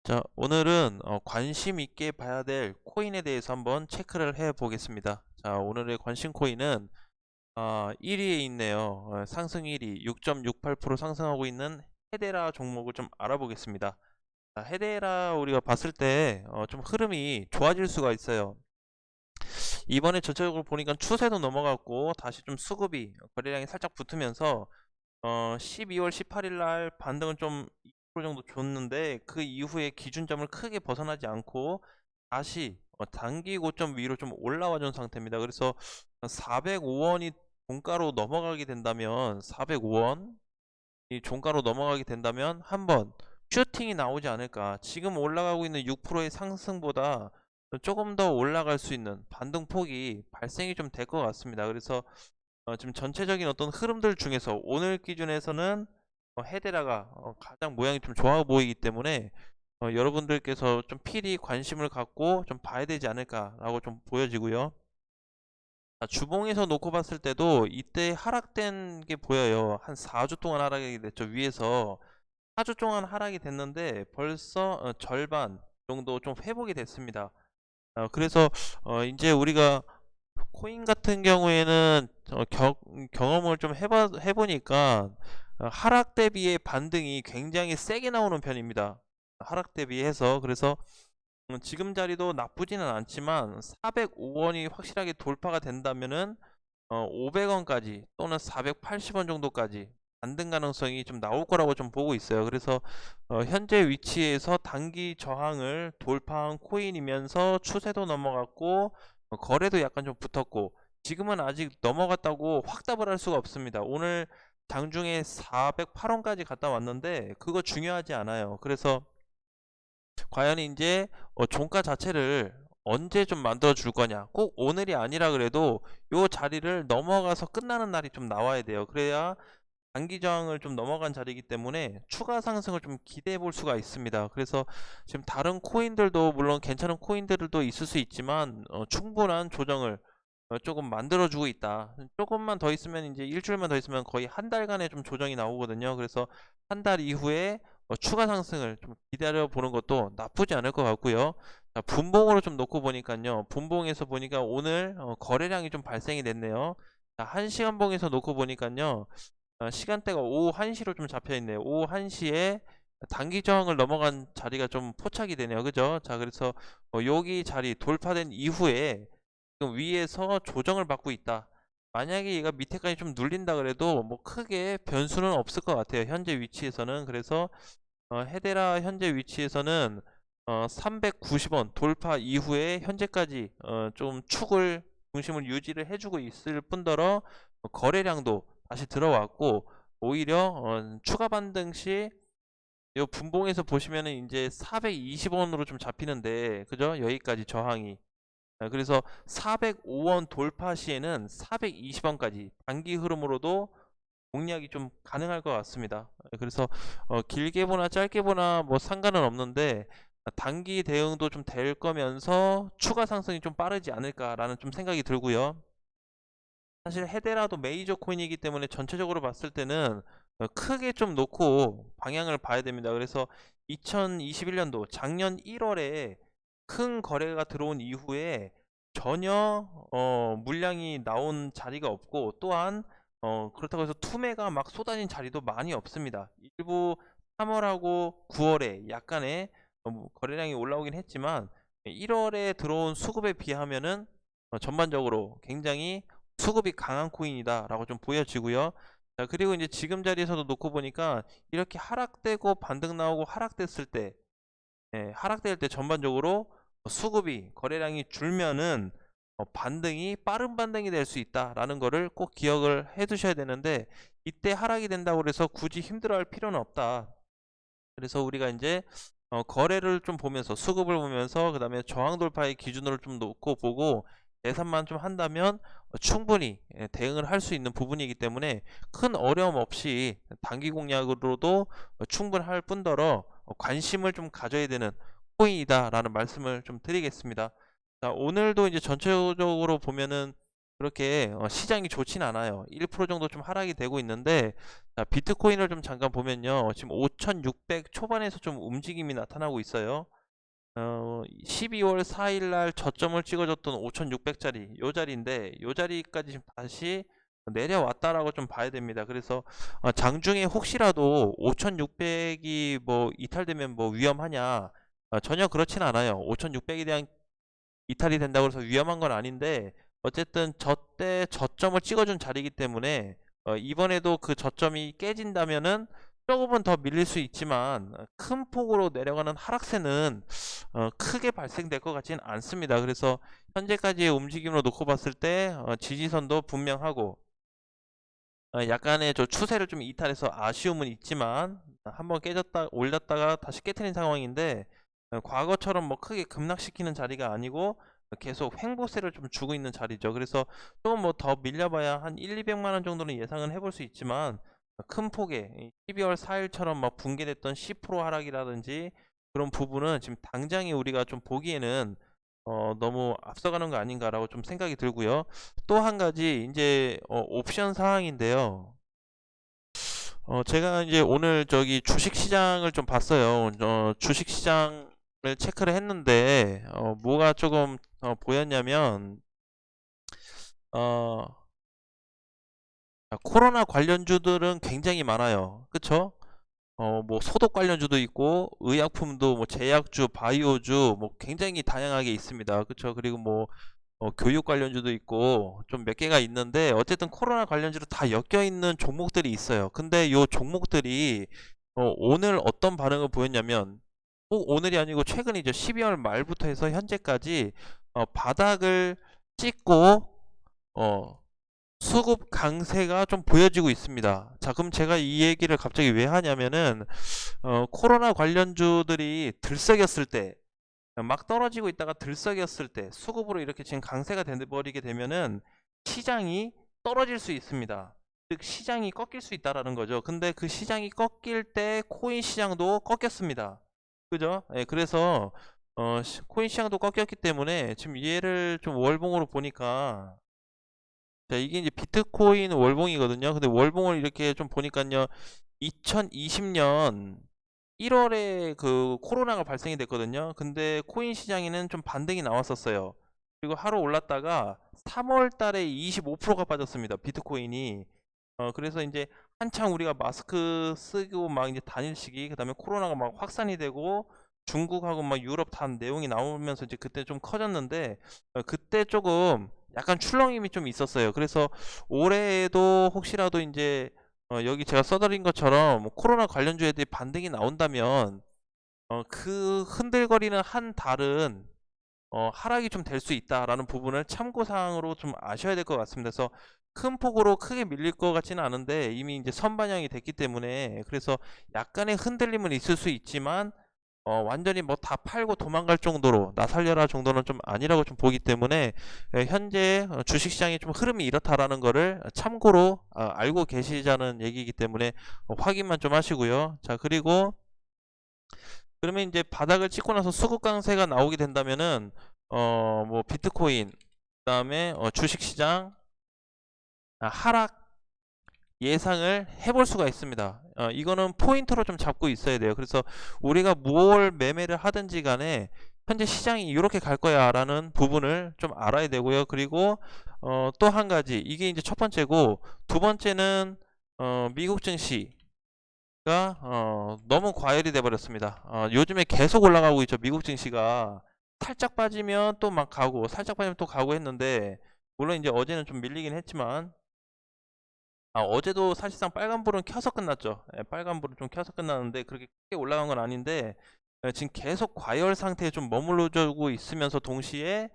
자, 오늘은 관심 있게 봐야 될 코인에 대해서 한번 체크를 해 보겠습니다. 자, 오늘의 관심 코인은 1위에 있네요. 상승 1위, 6.68% 상승하고 있는 헤데라 종목을 좀 알아보겠습니다. 자, 헤데라 우리가 봤을 때 좀 흐름이 좋아질 수가 있어요. 이번에 전체적으로 보니까 추세도 넘어갔고 다시 좀 수급이 거래량이 살짝 붙으면서 12월 18일 날 반등은 좀 2% 정도 줬는데 그 이후에 기준점을 크게 벗어나지 않고 다시 단기 고점 위로 좀 올라와 준 상태입니다. 그래서 405원이 종가로 넘어가게 된다면 405원 이 종가로 넘어가게 된다면 한번 슈팅이 나오지 않을까. 지금 올라가고 있는 6%의 상승보다 조금 더 올라갈 수 있는 반등폭이 발생이 좀 될 것 같습니다. 그래서 지금 전체적인 어떤 흐름들 중에서 오늘 기준에서는 헤데라가 가장 모양이 좀 좋아 보이기 때문에 여러분들께서 좀 필히 관심을 갖고 좀 봐야 되지 않을까라고 좀 보여지고요. 주봉에서 놓고 봤을 때도 이때 하락된 게 보여요. 한 4주 동안 하락이 됐죠. 위에서 4주 동안 하락이 됐는데 벌써 절반 정도 좀 회복이 됐습니다. 그래서 이제 우리가 코인 같은 경우에는 경험을 좀 해보니까 하락 대비의 반등이 굉장히 세게 나오는 편입니다. 하락 대비해서. 그래서 지금 자리도 나쁘지는 않지만 405원이 확실하게 돌파가 된다면은 500원까지 또는 480원 정도까지 반등 가능성이 좀 나올 거라고 좀 보고 있어요. 그래서 현재 위치에서 단기 저항을 돌파한 코인이면서 추세도 넘어갔고 거래도 약간 좀 붙었고 지금은 아직 넘어갔다고 확답을 할 수가 없습니다. 오늘 장중에 408원까지 갔다 왔는데 그거 중요하지 않아요. 그래서 과연 이제 종가 자체를 언제 좀 만들어 줄 거냐. 꼭 오늘이 아니라 그래도 요 자리를 넘어가서 끝나는 날이 좀 나와야 돼요. 그래야 단기 저항을 좀 넘어간 자리이기 때문에 추가 상승을 좀 기대해 볼 수가 있습니다. 그래서 지금 다른 코인들도 물론 괜찮은 코인들도 있을 수 있지만 충분한 조정을 조금 만들어 주고 있다. 조금만 더 있으면 이제 일주일만 더 있으면 거의 한 달간의 좀 조정이 나오거든요. 그래서 한 달 이후에 추가 상승을 좀 기다려 보는 것도 나쁘지 않을 것 같고요. 자, 분봉으로 좀 놓고 보니까요. 분봉에서 보니까 오늘 거래량이 좀 발생이 됐네요. 자, 1시간 봉에서 놓고 보니까요. 시간대가 오후 1시로 좀 잡혀 있네요. 오후 1시에 단기 저항을 넘어간 자리가 좀 포착이 되네요. 그죠? 자, 그래서 여기 자리 돌파된 이후에 지금 위에서 조정을 받고 있다. 만약에 얘가 밑에까지 좀 눌린다 그래도 뭐 크게 변수는 없을 것 같아요. 현재 위치에서는. 그래서 헤데라 현재 위치에서는 390원 돌파 이후에 현재까지 좀 축을 중심을 유지를 해주고 있을 뿐더러 거래량도 다시 들어왔고 오히려 추가 반등 시 이 분봉에서 보시면은 이제 420원으로 좀 잡히는데 그죠? 여기까지 저항이 그래서 405원 돌파 시에는 420원까지 단기 흐름으로도 공략이 좀 가능할 것 같습니다. 그래서 길게 보나 짧게 보나 뭐 상관은 없는데 단기 대응도 좀 될 거면서 추가 상승이 좀 빠르지 않을까라는 좀 생각이 들고요. 사실 헤데라도 메이저 코인이기 때문에 전체적으로 봤을 때는 크게 좀 놓고 방향을 봐야 됩니다. 그래서 2021년도 작년 1월에 큰 거래가 들어온 이후에 전혀 물량이 나온 자리가 없고 또한 그렇다고 해서 투매가 막 쏟아진 자리도 많이 없습니다. 일부 3월하고 9월에 약간의 거래량이 올라오긴 했지만 1월에 들어온 수급에 비하면은 전반적으로 굉장히 수급이 강한 코인이다 라고 좀 보여지고요. 자, 그리고 이제 지금 자리에서도 놓고 보니까 이렇게 하락되고 반등 나오고 하락됐을 때 하락될 때 전반적으로 수급이 거래량이 줄면은 반등이 빠른 반등이 될 수 있다라는 거를 꼭 기억을 해 두셔야 되는데 이때 하락이 된다고 해서 굳이 힘들어할 필요는 없다. 그래서 우리가 이제 거래를 좀 보면서 수급을 보면서 그 다음에 저항 돌파의 기준으로 좀 놓고 보고 예산만 좀 한다면 충분히 대응을 할 수 있는 부분이기 때문에 큰 어려움 없이 단기 공략으로도 충분할 뿐더러 관심을 좀 가져야 되는 코인이다 라는 말씀을 좀 드리겠습니다. 자, 오늘도 이제 전체적으로 보면은 그렇게 시장이 좋진 않아요. 1% 정도 좀 하락이 되고 있는데, 자, 비트코인을 좀 잠깐 보면요. 지금 5,600 초반에서 좀 움직임이 나타나고 있어요. 12월 4일 날 저점을 찍어줬던 5,600짜리 요 자리인데, 요 자리까지 지금 다시 내려왔다라고 좀 봐야 됩니다. 그래서 장중에 혹시라도 5,600이 뭐 이탈되면 뭐 위험하냐? 전혀 그렇진 않아요. 5,600에 대한 이탈이 된다고 해서 위험한 건 아닌데, 어쨌든 저때 저점을 찍어준 자리이기 때문에 이번에도 그 저점이 깨진다면은 조금은 더 밀릴 수 있지만, 큰 폭으로 내려가는 하락세는 크게 발생될 것 같지는 않습니다. 그래서 현재까지의 움직임으로 놓고 봤을 때 지지선도 분명하고, 약간의 저 추세를 좀 이탈해서 아쉬움은 있지만, 한번 깨졌다 올렸다가 다시 깨트린 상황인데, 과거처럼 뭐 크게 급락시키는 자리가 아니고 계속 횡보세를 좀 주고 있는 자리죠. 그래서 조금 뭐 더 밀려봐야 한 1, 200만 원 정도는 예상은 해볼 수 있지만, 큰 폭의 12월 4일처럼 막 붕괴됐던 10% 하락이라든지 그런 부분은 지금 당장에 우리가 좀 보기에는 너무 앞서가는 거 아닌가라고 좀 생각이 들고요. 또 한 가지 이제 옵션 사항인데요. 제가 이제 오늘 저기 주식 시장을 좀 봤어요. 주식 시장을 체크를 했는데 뭐가 조금 보였냐면, 어, 코로나 관련주들은 굉장히 많아요. 그쵸? 뭐 소독 관련주도 있고 의약품도 뭐 제약주, 바이오주 뭐 굉장히 다양하게 있습니다. 그쵸? 그리고 뭐 교육 관련주도 있고 좀 몇 개가 있는데, 어쨌든 코로나 관련주로 다 엮여 있는 종목들이 있어요. 근데 요 종목들이 오늘 어떤 반응을 보였냐면, 꼭 오늘이 아니고 최근이죠. 12월 말부터 해서 현재까지 바닥을 찍고 어, 수급 강세가 좀 보여지고 있습니다. 자, 그럼 제가 이 얘기를 갑자기 왜 하냐면은, 코로나 관련주들이 들썩였을 때, 막 떨어지고 있다가 들썩였을 때 수급으로 이렇게 지금 강세가 돼버리게 되면은 시장이 떨어질 수 있습니다. 즉 시장이 꺾일 수 있다라는 거죠. 근데 그 시장이 꺾일 때 코인 시장도 꺾였습니다. 그죠? 예, 그래서 코인 시장도 꺾였기 때문에 지금 얘를 좀 월봉으로 보니까, 자, 이게 이제 비트코인 월봉이거든요. 근데 월봉을 이렇게 좀 보니까요, 2020년 1월에 그 코로나가 발생이 됐거든요. 근데 코인 시장에는 좀 반등이 나왔었어요. 그리고 하루 올랐다가 3월 달에 25%가 빠졌습니다. 비트코인이. 그래서 이제 한창 우리가 마스크 쓰고 막 이제 다닐 시기, 그다음에 코로나가 막 확산이 되고 중국하고 막 유럽 다 내용이 나오면서 이제 그때 좀 커졌는데, 그때 조금 약간 출렁임이 좀 있었어요. 그래서 올해에도 혹시라도 이제 여기 제가 써드린 것처럼 뭐 코로나 관련주 애들이 반등이 나온다면, 그 흔들거리는 한 달은 하락이 좀 될 수 있다라는 부분을 참고사항으로 좀 아셔야 될 것 같습니다. 그래서 큰 폭으로 크게 밀릴 것 같지는 않은데 이미 이제 선반영이 됐기 때문에, 그래서 약간의 흔들림은 있을 수 있지만 완전히 뭐 다 팔고 도망갈 정도로 나 살려라 정도는 좀 아니라고 좀 보기 때문에, 현재 주식시장의 좀 흐름이 이렇다라는 거를 참고로 알고 계시자는 얘기이기 때문에 확인만 좀 하시고요. 자, 그리고 그러면 이제 바닥을 찍고 나서 수급 강세가 나오게 된다면은 뭐 비트코인, 그다음에 주식시장 하락 예상을 해볼 수가 있습니다. 이거는 포인트로 좀 잡고 있어야 돼요. 그래서 우리가 무얼 매매를 하든지 간에 현재 시장이 이렇게 갈 거야 라는 부분을 좀 알아야 되고요. 그리고 또 한 가지, 이게 이제 첫 번째고, 두 번째는 미국 증시가 너무 과열이 돼 버렸습니다. 요즘에 계속 올라가고 있죠. 미국 증시가 살짝 빠지면 또 막 가고 살짝 빠지면 또 가고 했는데, 물론 이제 어제는 좀 밀리긴 했지만, 어제도 사실상 빨간불은 켜서 끝났죠. 예, 빨간불은 좀 켜서 끝났는데 그렇게 크게 올라간 건 아닌데, 지금 계속 과열 상태에 좀 머물러주고 있으면서 동시에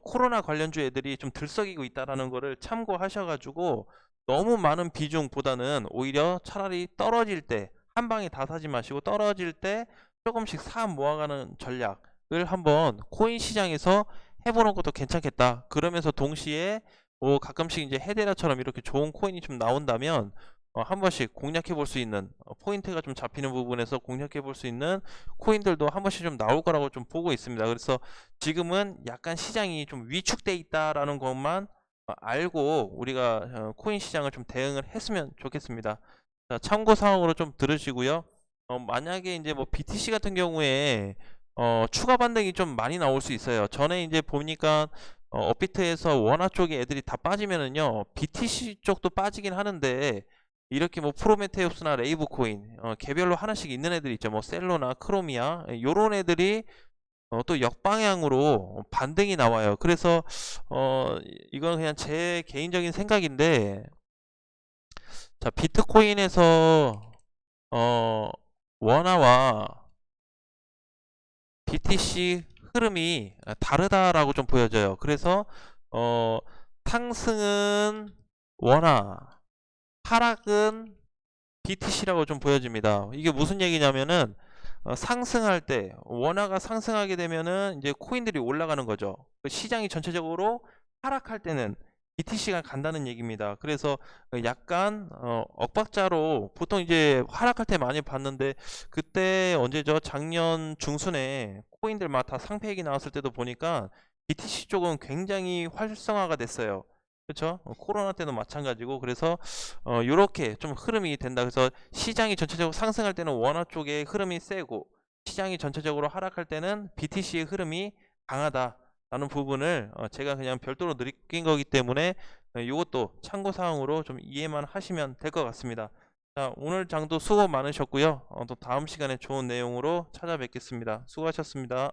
코로나 관련주 애들이 좀 들썩이고 있다라는 거를 참고하셔가지고, 너무 많은 비중보다는 오히려 차라리 떨어질 때 한 방에 다 사지 마시고, 떨어질 때 조금씩 사 모아가는 전략을 한번 코인 시장에서 해보는 것도 괜찮겠다. 그러면서 동시에 가끔씩 이제 헤데라처럼 이렇게 좋은 코인이 좀 나온다면 한 번씩 공략해 볼 수 있는, 포인트가 좀 잡히는 부분에서 공략해 볼 수 있는 코인들도 한 번씩 좀 나올 거라고 좀 보고 있습니다. 그래서 지금은 약간 시장이 좀 위축돼 있다라는 것만 알고 우리가 코인 시장을 좀 대응을 했으면 좋겠습니다. 자, 참고 사항으로 좀 들으시고요. 만약에 이제 뭐 BTC 같은 경우에 추가 반등이 좀 많이 나올 수 있어요. 전에 이제 보니까 업비트에서 원화 쪽에 애들이 다 빠지면은요, BTC 쪽도 빠지긴 하는데, 이렇게 뭐 프로메테우스나 레이브 코인 개별로 하나씩 있는 애들 있죠. 뭐 셀로나 크로미아 요런 애들이 또 역방향으로 반등이 나와요. 그래서 이건 그냥 제 개인적인 생각인데, 자, 비트코인에서 어 원화와 BTC 흐름이 다르다라고 좀 보여져요. 그래서 어 상승은 원화, 하락은 BTC라고 좀 보여집니다. 이게 무슨 얘기냐면은 상승할 때 원화가 상승하게 되면은 이제 코인들이 올라가는 거죠. 시장이 전체적으로 하락할 때는 BTC가 간다는 얘기입니다. 그래서 약간 엇박자로 보통 이제 하락할 때 많이 봤는데, 그때 언제죠? 작년 중순에 코인들 막 다 상패액이 나왔을 때도 보니까 BTC 쪽은 굉장히 활성화가 됐어요. 그렇죠? 코로나 때도 마찬가지고. 그래서 요렇게 좀 흐름이 된다. 그래서 시장이 전체적으로 상승할 때는 원화 쪽의 흐름이 세고, 시장이 전체적으로 하락할 때는 BTC의 흐름이 강하다라는 부분을 제가 그냥 별도로 느낀 거기 때문에 이것도 참고 사항으로 좀 이해만 하시면 될 것 같습니다. 자, 오늘 장도 수고 많으셨고요. 또 다음 시간에 좋은 내용으로 찾아뵙겠습니다. 수고하셨습니다.